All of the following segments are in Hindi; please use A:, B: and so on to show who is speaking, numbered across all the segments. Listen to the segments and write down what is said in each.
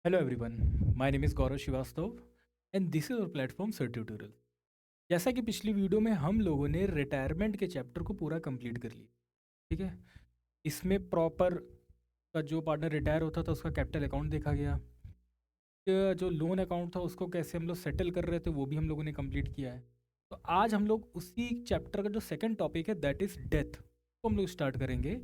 A: Hello everyone, my name is Gaurav Srivastava and this is our platform Sir Tutorial। जैसा कि पिछली वीडियो में हम लोगों ने रिटायरमेंट के चैप्टर को पूरा कंप्लीट कर लिया, ठीक है। इसमें प्रॉपर का जो पार्टनर रिटायर होता था उसका कैपिटल अकाउंट देखा गया, जो लोन अकाउंट था उसको कैसे हम लोग सेटल कर रहे थे वो भी हम लोगों ने कंप्लीट किया है। तो आज हम लोग उसी चैप्टर का जो सेकंड टॉपिक है दैट इज़ डेथ को हम लोग स्टार्ट करेंगे।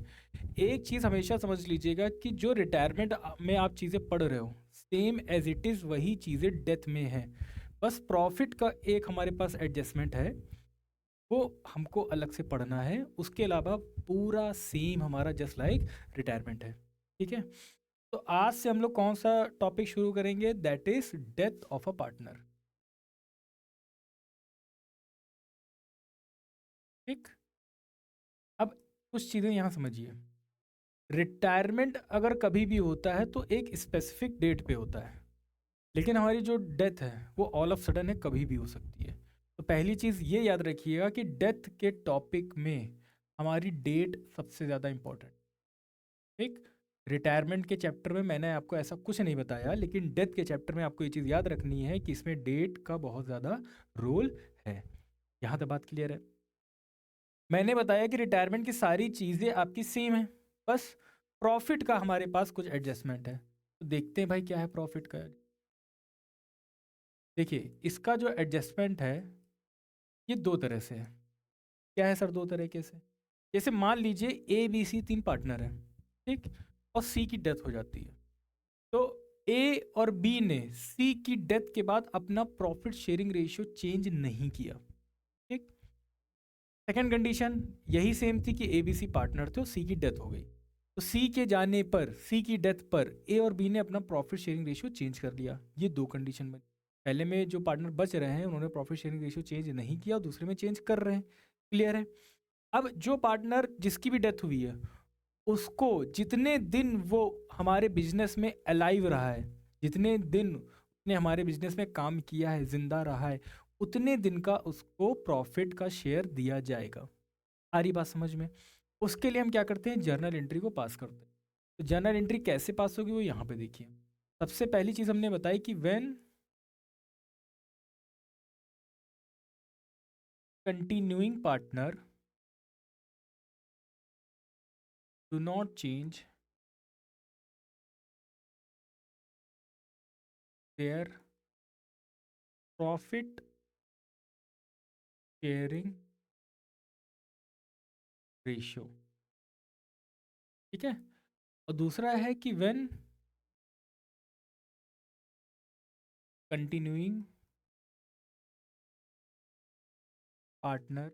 A: एक चीज़ हमेशा समझ लीजिएगा कि जो रिटायरमेंट में आप चीज़ें पढ़ रहे हो सेम एज इट इज़ वही चीज़ें डेथ में है, बस प्रॉफिट का एक हमारे पास एडजस्टमेंट है, वो हमको अलग से पढ़ना है। उसके अलावा पूरा सेम हमारा जस्ट लाइक रिटायरमेंट है, ठीक है। तो आज से हम लोग कौन सा टॉपिक शुरू करेंगे, that is death of a partner. ठीक। अब कुछ चीज़ें यहाँ समझिए। रिटायरमेंट अगर कभी भी होता है तो एक स्पेसिफिक डेट पे होता है, लेकिन हमारी जो डेथ है वो ऑल ऑफ सडन है, कभी भी हो सकती है। तो पहली चीज़ ये याद रखिएगा कि डेथ के टॉपिक में हमारी डेट सबसे ज़्यादा इम्पोर्टेंट। ठीक। रिटायरमेंट के चैप्टर में मैंने आपको ऐसा कुछ नहीं बताया, लेकिन डेथ के चैप्टर में आपको ये चीज़ याद रखनी है कि इसमें डेट का बहुत ज़्यादा रोल है। यहाँ तक बात क्लियर है। मैंने बताया कि रिटायरमेंट की सारी चीज़ें आपकी सेम है, बस प्रॉफिट का हमारे पास कुछ एडजस्टमेंट है। तो देखते हैं भाई क्या है प्रॉफिट का। देखिए इसका जो एडजस्टमेंट है ये दो तरह से है। क्या है सर? दो तरीके से। जैसे मान लीजिए ए बी सी तीन पार्टनर हैं, ठीक, और सी की डेथ हो जाती है। तो ए और बी ने सी की डेथ के बाद अपना प्रॉफिट शेयरिंग रेशियो चेंज नहीं किया। ठीक। सेकेंड कंडीशन यही सेम थी कि ए बी सी पार्टनर थे और सी की डेथ हो गई। तो सी के जाने पर, सी की डेथ पर ए और बी ने अपना प्रॉफिट शेयरिंग रेशियो चेंज कर लिया। ये दो कंडीशन बनी। पहले में जो पार्टनर बच रहे हैं उन्होंने प्रॉफिट शेयरिंग रेशियो चेंज नहीं किया, दूसरे में चेंज कर रहे हैं। क्लियर है। अब जो पार्टनर जिसकी भी डेथ हुई है उसको जितने दिन वो हमारे बिजनेस में अलाइव रहा है, जितने दिन उसने हमारे बिजनेस में काम किया है, जिंदा रहा है, उतने दिन का उसको प्रॉफिट का शेयर दिया जाएगा। आ रही बात समझ में? उसके लिए हम क्या करते हैं, जर्नल एंट्री को पास करते हैं। तो जर्नल एंट्री कैसे पास होगी वो यहाँ पे देखिए। सबसे पहली चीज़ हमने बताई कि when continuing partner do not change their profit sharing ratio, ठीक है। और दूसरा है कि when continuing partner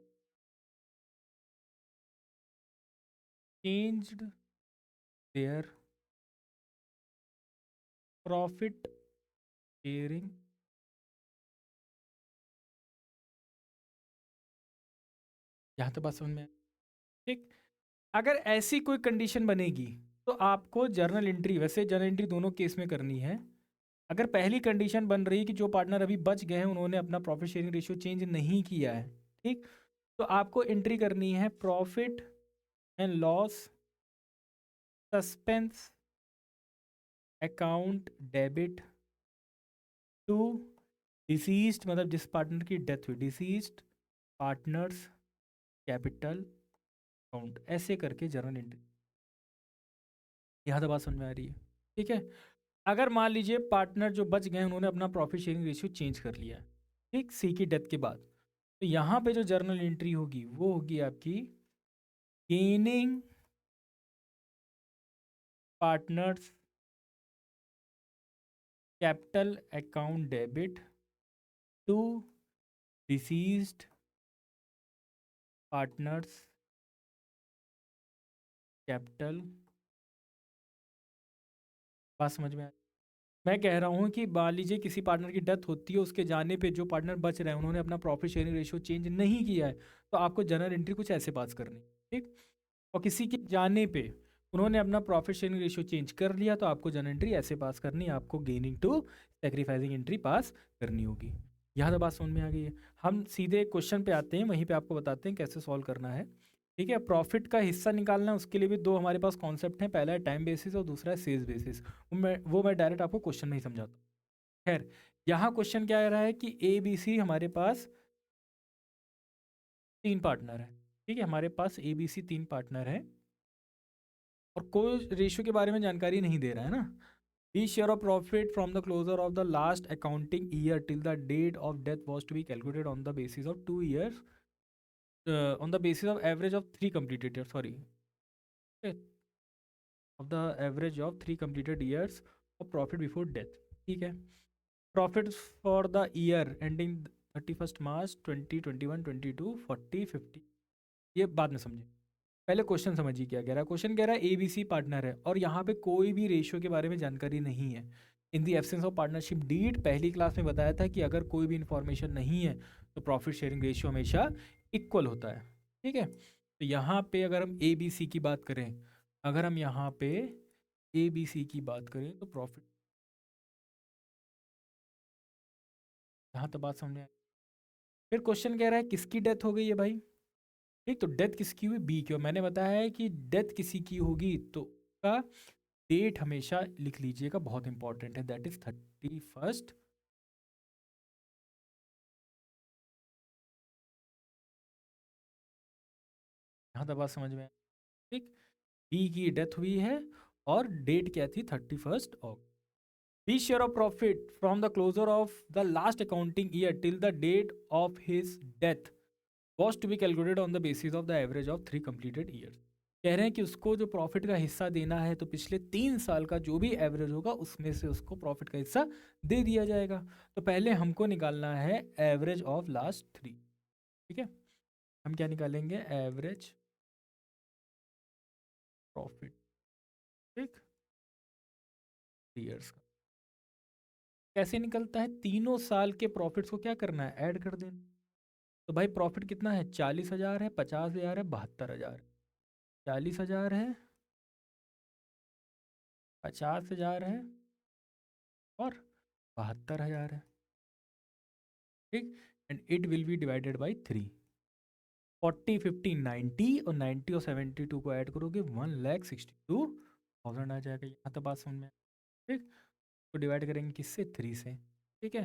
A: changed their profit sharing यहाँ तो बात समझ में। ठीक। अगर ऐसी कोई कंडीशन बनेगी तो आपको जर्नल एंट्री, वैसे जर्नल एंट्री दोनों केस में करनी है। अगर पहली कंडीशन बन रही है कि जो पार्टनर अभी बच गए हैं उन्होंने अपना प्रॉफिट शेयरिंग रेशियो चेंज नहीं किया है, ठीक, तो आपको एंट्री करनी है profit and loss suspense account debit to deceased, मतलब जिस पार्टनर की डेथ हुई, डिसीज्ड पार्टनर्स कैपिटल अकाउंट, ऐसे करके जर्नल एंट्री। यहाँ तो बात समझ में आ रही है? ठीक है। अगर मान लीजिए पार्टनर जो बच गए उन्होंने अपना प्रॉफिट शेयरिंग रेशियो चेंज कर लिया, ठीक, सी की डेथ के बाद, तो यहाँ पे जो जर्नल एंट्री होगी वो होगी आपकी gaining partners capital account debit to deceased partners capital. बात समझ में आ? मैं कह रहा हूँ कि मान लीजिए किसी पार्टनर की डेथ होती है, उसके जाने पे जो पार्टनर बच रहे हैं उन्होंने अपना प्रॉफिट शेयरिंग रेशियो चेंज नहीं किया है, तो आपको जनरल एंट्री कुछ ऐसे पास करनी, ठीक। और किसी के जाने पे उन्होंने अपना प्रॉफिट शेयरिंग रेशियो चेंज कर लिया तो आपको जनरल एंट्री ऐसे पास करनी है, आपको गेनिंग टू सेक्रीफाइसिंग एंट्री पास करनी होगी। यहाँ तो बात समझ में आ गई है। हम सीधे क्वेश्चन पे आते हैं, वहीं पे आपको बताते हैं कैसे सॉल्व करना है। ठीक है। प्रॉफिट का हिस्सा निकालना है, उसके लिए भी दो हमारे पास कॉन्सेप्ट हैं, पहला है टाइम बेसिस और दूसरा है सेल्स बेसिस। वो मैं डायरेक्ट आपको क्वेश्चन में ही समझाता हूँ। खैर, यहाँ क्वेश्चन क्या आ रहा है कि ए बी सी हमारे पास 3 पार्टनर है। ठीक है, हमारे पास ए बी सी 3 पार्टनर है और कोई रेशियो के बारे में जानकारी नहीं दे रहा है ना। B share of profit from the closure of the last accounting year till the date of death was to be calculated on the basis of 2 years, on the basis of average of 3 completed years, sorry, okay, of the average of 3 completed years of profit before death. ठीक है। Profit for the year ending 31 March 2021 22 40 50, ये बाद में समझे, पहले क्वेश्चन समझिए क्या कह रहा है। क्वेश्चन कह रहा है ए बी सी पार्टनर है और यहाँ पे कोई भी रेशियो के बारे में जानकारी नहीं है। In the absence of partnership deed, पहली क्लास में बताया था कि अगर कोई भी इंफॉर्मेशन नहीं है तो प्रॉफिट शेयरिंग रेशियो हमेशा इक्वल होता है। ठीक है, तो यहाँ पे अगर हम ए बी सी की बात करें, अगर हम यहाँ पे ए बी सी की बात करें तो प्रॉफिट, यहाँ तो बात समझ में। फिर क्वेश्चन कह रहा है किसकी डेथ हो गई है भाई। ठीक, तो डेथ किसकी हुई, बी की। और मैंने बताया है कि डेथ किसी की होगी तो का डेट हमेशा लिख लीजिएगा, बहुत इंपॉर्टेंट है, दैट इज 31। यहाँ तक बात समझ में आई? ठीक, बी की डेथ हुई है और डेट क्या थी, 31 August. B share of profit from the closure of the last accounting year till the date of his death was to be calculated on the basis of the average of 3 completed years. कह रहे हैं कि उसको जो प्रॉफिट का हिस्सा देना है तो पिछले 3 साल का जो भी एवरेज होगा उसमें से उसको प्रॉफिट का हिस्सा दे दिया जाएगा। तो पहले हमको निकालना है एवरेज ऑफ लास्ट 3। ठीक है, हम क्या निकालेंगे, एवरेज प्रॉफिट, ठीक, ईयर्स का। कैसे निकलता है, तीनों साल के प्रॉफिट्स को क्या करना है, ऐड कर देना। तो भाई प्रॉफिट कितना है, 40,000 है, 50,000 है, 72,000। 40,000 है, 50,000 है और 72,000 है। ठीक, and it will be divided by 3। 40 50 90 और 90 और 72 को ऐड करोगे 1,62,000 आ जाएगा। यहाँ तो बात समझ में। ठीक, तो डिवाइड करेंगे किससे, 3 से। ठीक है,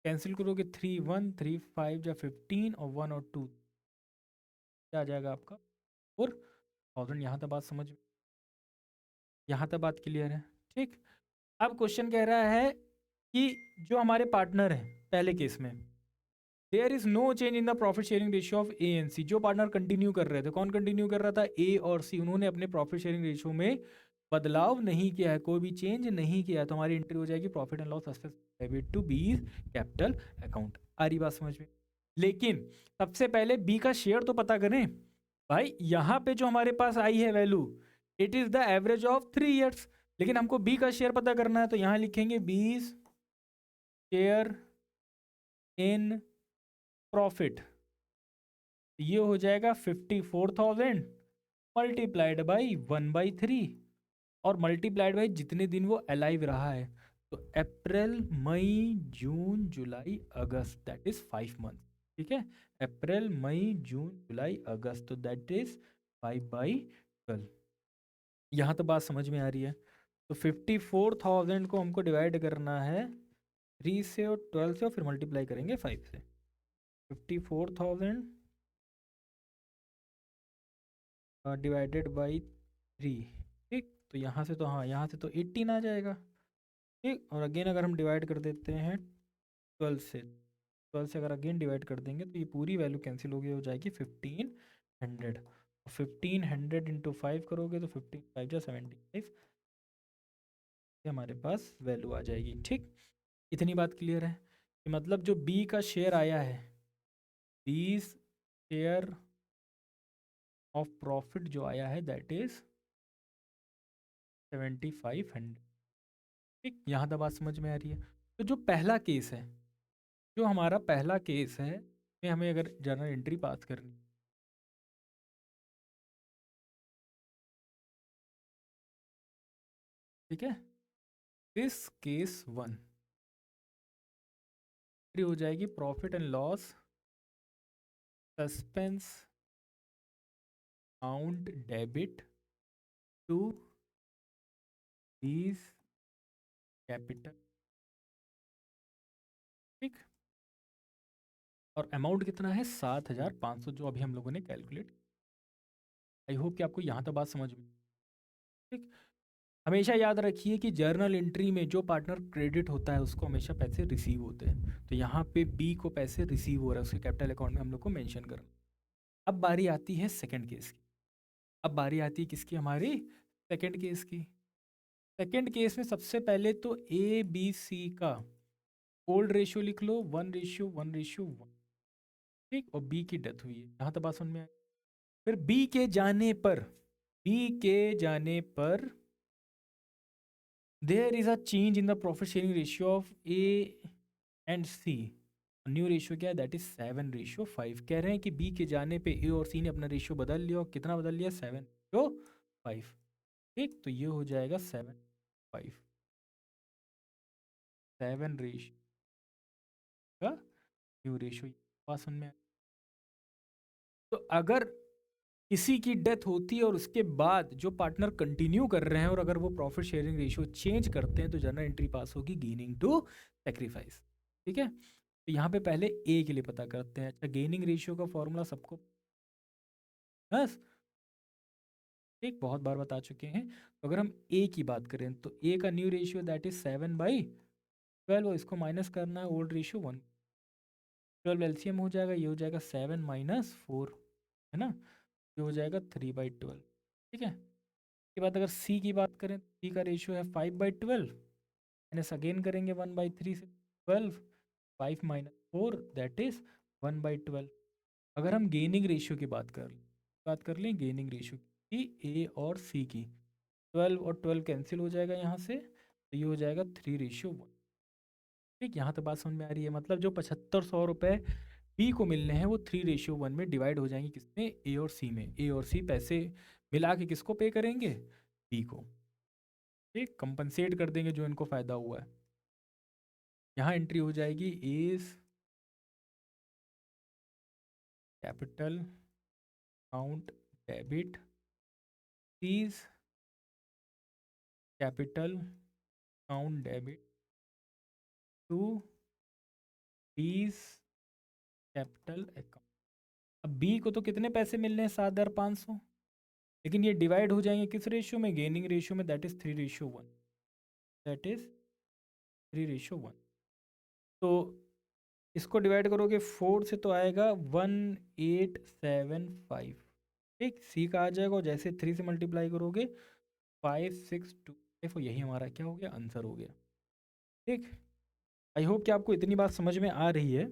A: कैंसिल करोगे 3 1 3 5 या 15 और 1 और 2 क्या आ जाएगा आपका 4,000। यहाँ तक बात समझ, यहाँ तक बात क्लियर है। ठीक, अब क्वेश्चन कह रहा है कि जो हमारे पार्टनर हैं पहले केस में, there is no change in the profit sharing ratio of A and C. जो पार्टनर कंटिन्यू कर रहे थे, कौन कंटिन्यू कर रहा था, ए और सी, उन्होंने अपने प्रॉफिट शेयरिंग रेशियो में बदलाव नहीं किया है, कोई भी चेंज नहीं किया है। तो हमारी एंट्री हो जाएगी profit and loss debit to be capital account. आ रही बात समझ में। लेकिन सबसे पहले बी का शेयर तो पता करें भाई। यहाँ पे जो हमारे पास आई है value, it is the average of 3 years, लेकिन हमको बी का शेयर पता करना है तो यहाँ लिखेंगे 20 शेयर इन प्रॉफिट। ये हो जाएगा 54,000 मल्टीप्लाइड बाई 1/3 और मल्टीप्लाइड बाई जितने दिन वो अलाइव रहा है। तो अप्रैल मई जून जुलाई अगस्त, दैट इज 5 मंथ। ठीक है, अप्रैल मई जून जुलाई अगस्त, तो दैट इज 5/12। यहाँ तो बात समझ में आ रही है। तो 54,000 को हमको डिवाइड करना है 3 से और 12 से और फिर मल्टीप्लाई करेंगे 5 से। 54,000 डिवाइडेड बाई 3। ठीक, तो यहाँ से तो, हाँ यहाँ से तो 18 आ जाएगा। ठीक, और अगेन अगर हम डिवाइड कर देते हैं 12 से, 12 से अगर अगेन डिवाइड कर देंगे तो ये पूरी वैल्यू कैंसिल हो जाएगी 1500। 1500 इंटू 5 करोगे तो 15 5 जा 75, हमारे पास वैल्यू आ जाएगी। ठीक, इतनी बात क्लियर है कि मतलब जो बी का शेयर आया है, 20 शेयर ऑफ प्रॉफिट जो आया है दैट इज 7,500। ठीक, यहाँ तक बात समझ में आ रही है। तो जो पहला केस है, जो हमारा पहला केस है, में हमें अगर जर्नल एंट्री पास करनी, ठीक है, दिस केस 1 हो जाएगी profit and loss suspense account debit to these capital, ठीक। और अमाउंट कितना है 7,500, जो अभी हम लोगों ने कैलकुलेट। आई होप कि आपको यहाँ तक बात समझ में, ठीक। हमेशा याद रखिए कि जर्नल एंट्री में जो पार्टनर क्रेडिट होता है उसको हमेशा पैसे रिसीव होते हैं। तो यहाँ पे बी को पैसे रिसीव हो रहा है, उसके कैपिटल अकाउंट में हम लोग को मेंशन करना। अब बारी आती है सेकंड केस की। अब बारी आती है किसकी, हमारी सेकंड केस की। सेकंड केस में सबसे पहले तो ए बी सी का ओल्ड रेशियो लिख लो, 1:1:1, ठीक। और बी की डेथ हुई है, यहाँ तक बात समझ में आई। फिर बी के जाने पर, बी के जाने पर there is a change in the profit sharing ratio of A and C. New ratio क्या है, दैट इज 7:5। कह रहे हैं कि बी के जाने पे ए और सी ने अपना रेशियो बदल लिया, और कितना बदल लिया, 7:5, ठीक। तो ये हो जाएगा 7:5, 7 रेशियो का न्यू रेशियो, बात समझ में आया? तो अगर किसी की डेथ होती है और उसके बाद जो पार्टनर कंटिन्यू कर रहे हैं और अगर वो प्रॉफिट शेयरिंग रेशियो चेंज करते हैं तो जर्नल एंट्री पास होगी गेनिंग टू सेक्रीफाइस, ठीक है। तो यहाँ पे पहले ए के लिए पता करते हैं। अच्छा, गेनिंग रेशियो का फॉर्मूला सबको बस, एक बहुत बार बता चुके हैं। तो अगर हम ए की बात करें तो ए का न्यू रेशियो दैट इज 7/12, और इसको माइनस करना है ओल्ड रेशियो 1, 12 एलसीएम हो जाएगा, ये हो जाएगा 7 - 4, है ना। ये हो जाएगा 3/12, ठीक है। उसके बाद अगर सी की बात करें, सी का रेशियो है 5/12, माइनस अगेन करेंगे 1/3 से 12, 5 - 4 दैट इज 1/12। अगर हम गेनिंग रेशियो की बात कर लें गेनिंग रेशियो की ए और सी की, 12 और 12 कैंसिल हो जाएगा यहाँ से, तो ये हो जाएगा 3:1, ठीक। यहाँ तक बात समझ में आ रही है? मतलब जो 7,500 रुपये बी को मिलने हैं वो 3:1 में डिवाइड हो जाएंगे, किसमें, ए और सी में। ए और सी पैसे मिला के किसको पे करेंगे, बी को, ठीक। कंपनसेट कर देंगे जो इनको फ़ायदा हुआ है। यहाँ एंट्री हो जाएगी as capital account debit, C's capital account debit to B's capital account. अब बी को तो कितने पैसे मिलने हैं, 7,500, लेकिन ये डिवाइड हो जाएंगे किस रेशियो में, गेनिंग रेशियो में, दैट इज 3:1, दैट इज 3:1। तो इसको डिवाइड करोगे 4 से तो आएगा 1875, ठीक। सी का आ जाएगा, और जैसे 3 से मल्टीप्लाई करोगे 5625, यही हमारा क्या हो गया, आंसर हो गया, ठीक। आई होप कि आपको इतनी बात समझ में आ रही है।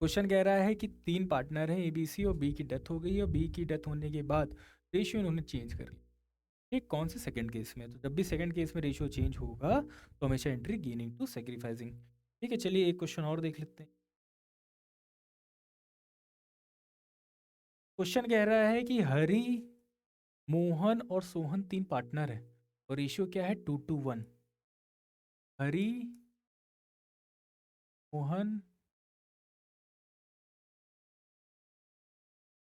A: क्वेश्चन कह रहा है कि 3 पार्टनर हैं ए बी सी, और बी की डेथ हो गई है, और बी की डेथ होने के बाद रेशियो इन्होंने चेंज कर लिया, ठीक। कौन से, सेकंड केस में। तो जब भी सेकंड केस में रेशियो चेंज होगा तो हमेशा एंट्री गेनिंग टू सेक्रीफाइसिंग, ठीक है। चलिए एक क्वेश्चन और देख लेते हैं। क्वेश्चन कह रहा है कि हरी, मोहन और सोहन 3 पार्टनर हैं और रेशियो क्या है, 2:1। हरी, मोहन,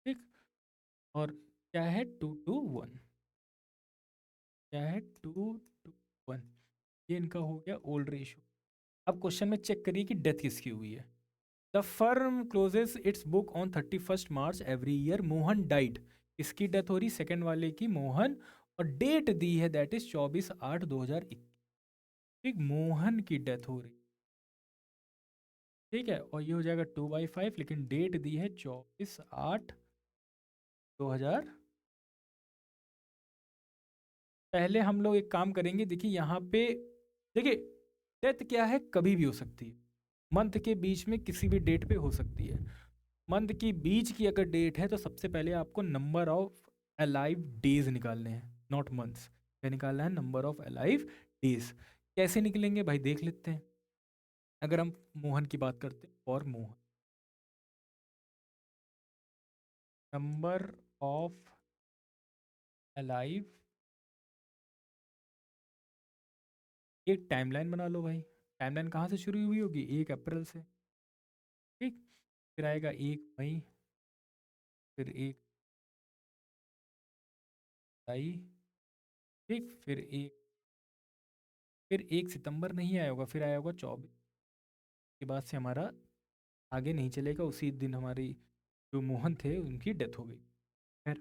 A: ठीक। और क्या है, 2:1, क्या है, 2:1। ये इनका हो गया ओल्ड रेशियो। अब क्वेश्चन में चेक करिए कि डेथ किसकी हुई है। The firm closes its book on 31 March every year. Mohan died, इसकी डेथ हो रही सेकंड वाले की, मोहन, और डेट दी है दैट इज 24/8/2021, ठीक। मोहन की डेथ हो रही, ठीक है। और ये हो जाएगा 2/5, लेकिन डेट दी है 24/8/2000। पहले हम लोग एक काम करेंगे, देखिए यहाँ पे, देखिए डेथ क्या है, कभी भी हो सकती है, मंथ के बीच में किसी भी डेट पे हो सकती है। मंथ की बीच की अगर डेट है तो सबसे पहले आपको नंबर ऑफ अलाइव डेज निकालने हैं, नॉट मंथ्स। क्या निकालना है, नंबर ऑफ अलाइव डेज। कैसे निकलेंगे भाई, देख लेते हैं। अगर हम मोहन की बात करते हैं, और मोहन, नंबर ऑफ अलाइव, एक टाइमलाइन बना लो भाई। टाइमलाइन कहाँ से शुरू हुई होगी, 1 अप्रैल से, ठीक। फिर आएगा 1 मई, फिर 1 जुलाई, ठीक, फिर 1 सितंबर नहीं आया होगा, फिर आया होगा 24 के बाद से हमारा आगे नहीं चलेगा। उसी दिन हमारी जो मोहन थे उनकी डेथ हो गई। खैर,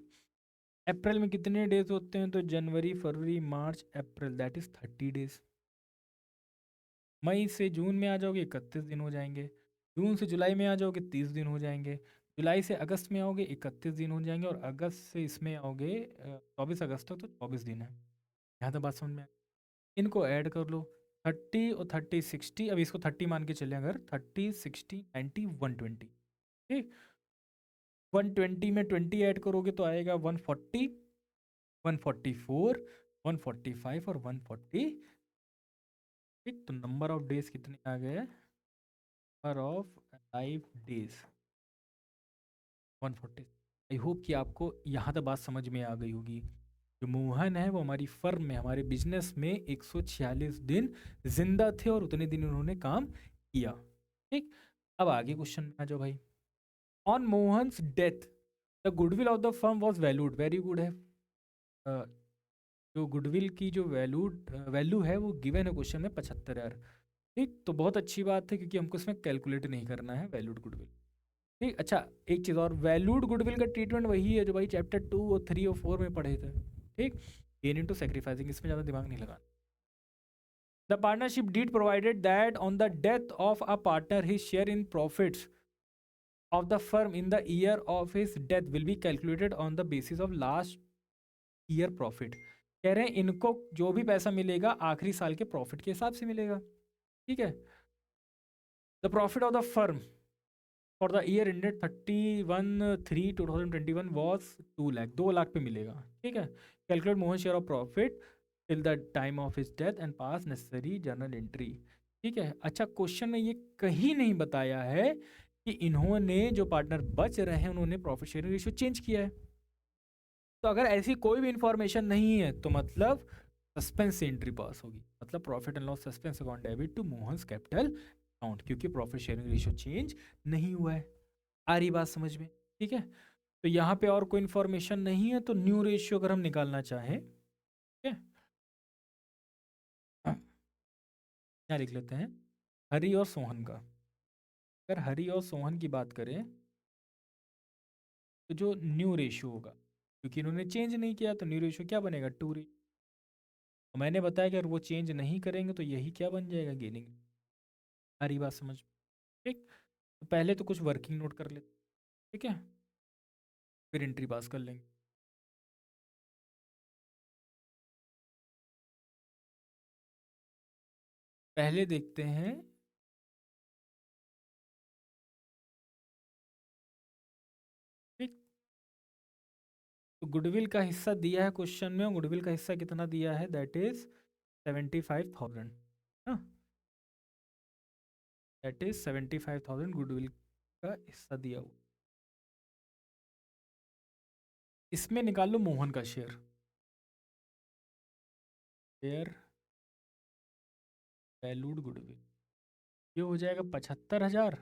A: अप्रैल में कितने डेज होते हैं? तो जनवरी, फरवरी, मार्च, अप्रैल, दैट इज 30 डेज। मई से जून में आ जाओगे 31 दिन हो जाएंगे। जून से जुलाई में आ जाओगे 30 दिन हो जाएंगे। जुलाई से अगस्त में आओगे 31 दिन हो जाएंगे। और अगस्त से इसमें आओगे 24 अगस्त तक, तो 24 दिन है। यहाँ तो बात समझ में इनको ऐड कर लो। 30 और 30 60, अब इसको 30 मान के चले, अगर 30 60 90 120, ठीक। 120 में 20 ऐड करोगे तो आएगा 140, 144, 145 और 140, ठीक। तो नंबर ऑफ डेज कितने आ गए? Number of life days 140। I hope कि आपको यहाँ तक बात समझ में आ गई होगी। जो मोहन है वो हमारी फर्म में, हमारे बिजनेस में 146 दिन जिंदा थे और उतने दिन उन्होंने काम किया, ठीक। अब आगे क्वेश्चन में आ जाओ भाई। On Mohan's death the goodwill of the firm was valued, very good है। जो गुडविल की जो वैल्यू है वो गिवन है क्वेश्चन में 75,000, ठीक। तो बहुत अच्छी बात है क्योंकि हमको इसमें कैलकुलेट नहीं करना है वैल्यूड गुडविल, ठीक। अच्छा, एक चीज़ और, वैल्यूड गुडविल का ट्रीटमेंट वही है जो भाई चैप्टर 2 और 3 और 4 में पढ़े थे, ठीक। गेन इनटू सैक्रिफाइसिंग, इसमें ज़्यादा दिमाग नहीं लगाना। The partnership deed provided that on the death of a partner his share in profits of the firm in the year of his death will be calculated on the basis of last year profit। कह रहे हैं इनको जो भी पैसा मिलेगा आखिरी साल के प्रॉफिट के हिसाब से मिलेगा, ठीक है। The profit of the firm for the year ended 31/3/2021 was 2 lakh, 2 lakh पे मिलेगा, ठीक है। Calculate Mohan share of profit till the time of his death and pass necessary journal entry, ठीक है। अच्छा, क्वेश्चन में ये कहीं नहीं बताया है कि इन्होंने जो पार्टनर बच रहे हैं उन्होंने प्रॉफिट शेयरिंग रेशियो चेंज किया है। तो अगर ऐसी कोई भी इंफॉर्मेशन नहीं है तो मतलब सस्पेंस से एंट्री पास होगी, मतलब profit and loss suspense account debit to Mohan's capital account, क्योंकि प्रॉफिट शेयरिंग रेशियो चेंज नहीं हुआ है। आ रही बात समझ में, ठीक है। तो यहाँ पे और कोई इंफॉर्मेशन नहीं है, तो न्यू रेशियो अगर हम निकालना चाहें, ठीक है, क्या लिख लेते हैं? हरि और सोहन का, अगर हरि और सोहन की बात करें तो जो न्यू रेशियो होगा, क्योंकि इन्होंने चेंज नहीं किया तो न्यू रेशियो क्या बनेगा? 2 रेशियो। मैंने बताया कि अगर वो चेंज नहीं करेंगे तो यही क्या बन जाएगा? गेनिंग। सारी बात समझ, ठीक। तो पहले तो कुछ वर्किंग नोट कर लेते, ठीक है, फिर एंट्री पास कर लेंगे। पहले देखते हैं, ठीक। तो गुडविल का हिस्सा दिया है क्वेश्चन में, और गुडविल का हिस्सा कितना दिया है? दैट इज 75,000, हाँ, दैट इज 75,000 गुडविल का हिस्सा दिया हुआ। इसमें निकाल लो मोहन का शेयर, शेयर वैल्यूड गुडविल, ये हो जाएगा 75,000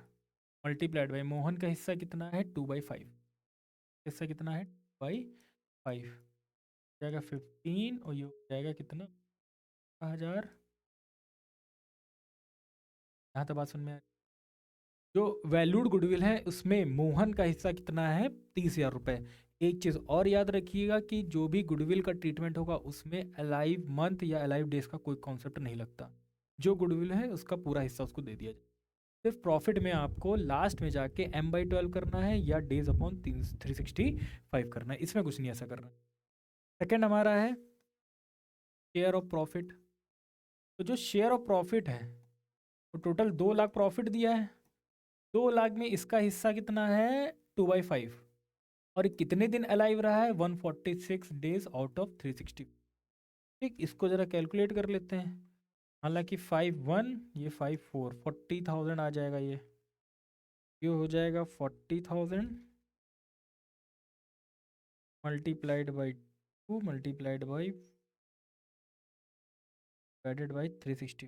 A: मल्टीप्लाइड बाई मोहन का हिस्सा कितना है? 2/5, हिस्सा कितना है? 2/5 जाएगा 15, और ये हो जाएगा कितना? 1,000। यहाँ तो बात सुन में जो वैल्यूड गुडविल है उसमें मोहन का हिस्सा कितना है? 30,000 रुपये। एक चीज़ और याद रखिएगा कि जो भी गुडविल का ट्रीटमेंट होगा उसमें अलाइव मंथ या अलाइव डेज का कोई कॉन्सेप्ट नहीं लगता। जो गुडविल है उसका पूरा हिस्सा उसको दे दिया जाए। सिर्फ प्रॉफिट में आपको लास्ट में जाके M/12 करना है या डेज अपॉन 365 करना है, इसमें कुछ नहीं ऐसा करना है। सेकेंड हमारा है शेयर ऑफ प्रॉफिट। तो जो शेयर ऑफ प्रॉफिट है तो टोटल 2 लाख प्रॉफिट दिया है, 2 लाख में इसका हिस्सा कितना है? 2/5। और ये कितने दिन अलाइव रहा है? 146 डेज आउट ऑफ 360, ठीक। इसको ज़रा कैलकुलेट कर लेते हैं। हालांकि 5/1, ये 5/4, 40,000 आ जाएगा। ये हो जाएगा 40,000 multiplied by 2 multiplied by divided by 360,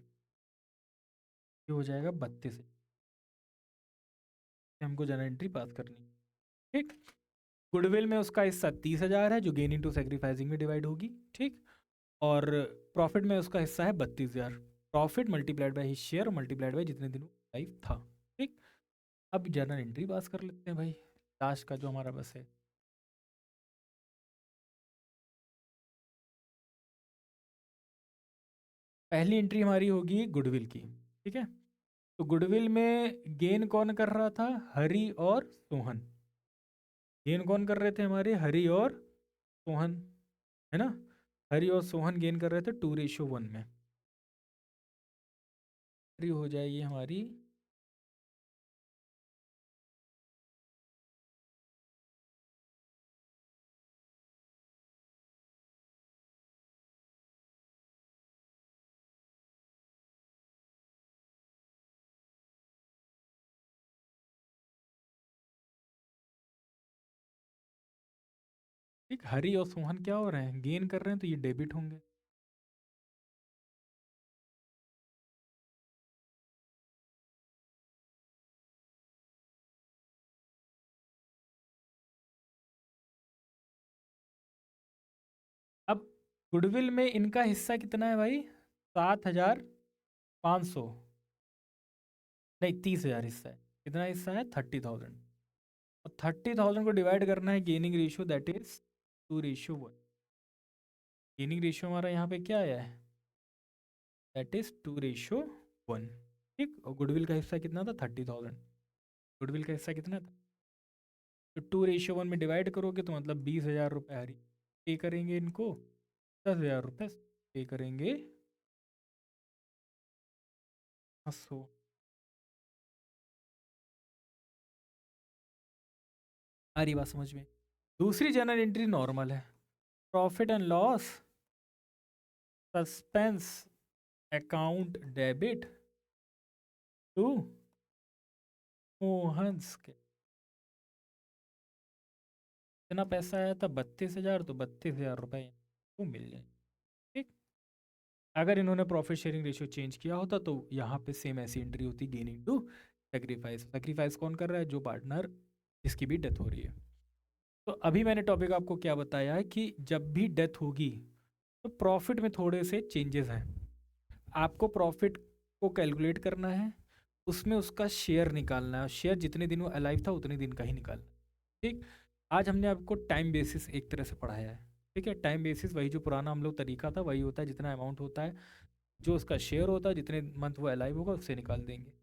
A: ये हो जाएगा 32। हमको जनरल एंट्री पास करनी, ठीक। गुडविल में उसका हिस्सा 30,000 है जो गेन इनटू सेक्रीफाइसिंग में डिवाइड होगी, ठीक। और प्रॉफिट में उसका हिस्सा है 32,000। Profit multiplied by his share multiplied by जितने दिनों लाइफ था, ठीक। अब जर्नल एंट्री पास कर लेते हैं भाई, लास्ट का जो हमारा बस है। पहली एंट्री हमारी होगी गुडविल की, ठीक है। तो गुडविल में गेन कौन कर रहा था? हरी और सोहन। गेन कौन कर रहे थे हमारे? हरी और सोहन, है ना। हरी और सोहन गेन कर रहे थे 2:1 में। हरी हो जाएगी हमारी ठीक। हरी और सोहन क्या हो रहे हैं? गेन कर रहे हैं, तो ये डेबिट होंगे। अब गुडविल में इनका हिस्सा कितना है भाई? 7,500, नहीं 30,000 हिस्सा है। कितना हिस्सा है? 30,000। और 30,000 को डिवाइड करना है gaining ratio, that is 2:1। Gaining ratio हमारा यहाँ पे क्या आया है? दैट इज 2:1, ठीक। और गुडविल का हिस्सा कितना था? 30,000। गुडविल का हिस्सा कितना था? तो 2:1 में डिवाइड करोगे तो मतलब 20,000 रुपये हरी पे करेंगे इनको, 10,000 रुपये पे करेंगे हंसो। आ रही बात समझ में? दूसरी जर्नल एंट्री नॉर्मल है, profit and loss suspense account debit to Mohan's के। इतना पैसा आया था 32,000, तो 32,000 रुपये को मिल जाए, ठीक। अगर इन्होंने प्रॉफिट शेयरिंग रेशियो चेंज किया होता तो यहाँ पे सेम ऐसी एंट्री होती, गेनिंग टू सेक्रीफाइस। सेक्रीफाइस कौन कर रहा है? जो पार्टनर जिसकी भी डेथ हो रही है। तो अभी मैंने टॉपिक आपको क्या बताया है कि जब भी डेथ होगी तो प्रॉफिट में थोड़े से चेंजेस हैं। आपको प्रॉफिट को कैलकुलेट करना है, उसमें उसका शेयर निकालना है। शेयर जितने दिन वो अलाइव था उतने दिन का ही निकालना है, ठीक। आज हमने आपको टाइम बेसिस एक तरह से पढ़ाया है, ठीक है। टाइम बेसिस वही जो पुराना हम लोग तरीका था वही होता है, जितना अमाउंट होता है जो उसका शेयर होता है जितने मंथ वो अलाइव होगा उससे निकाल देंगे।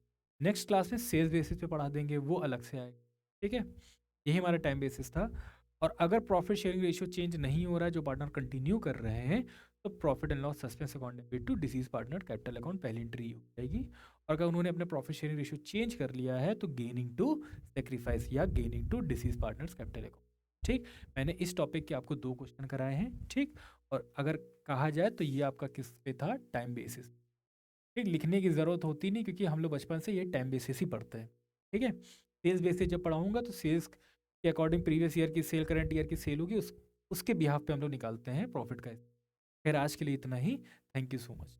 A: नेक्स्ट क्लास में सेल्स बेसिस पे पढ़ा देंगे, वो अलग से आएगा, ठीक है। यही हमारा टाइम बेसिस था। और अगर प्रॉफिट शेयरिंग रेशियो चेंज नहीं हो रहा है, जो पार्टनर कंटिन्यू कर रहे हैं, तो profit and loss suspense account debit to deceased partner capital account पहली एंट्री हो जाएगी। और अगर उन्होंने अपने प्रॉफिट शेयरिंग रेशियो चेंज कर लिया है तो गेनिंग टू सेक्रीफाइस या gaining to deceased partners capital account, ठीक। मैंने इस टॉपिक के आपको 2 क्वेश्चन कराए हैं, ठीक। और अगर कहा जाए तो ये आपका किस पे था? टाइम बेसिस, ठीक। लिखने की ज़रूरत होती नहीं क्योंकि हम लोग बचपन से ये टाइम बेसिस ही पढ़ते हैं, ठीक है। सेल्स बेसिस जब पढ़ाऊंगा तो सेल्स के अकॉर्डिंग प्रीवियस ईयर की सेल, करंट ईयर की सेल होगी, उसके बिहाफ पे हम लोग निकालते हैं प्रॉफिट का। फिर आज के लिए इतना ही। Thank you so much.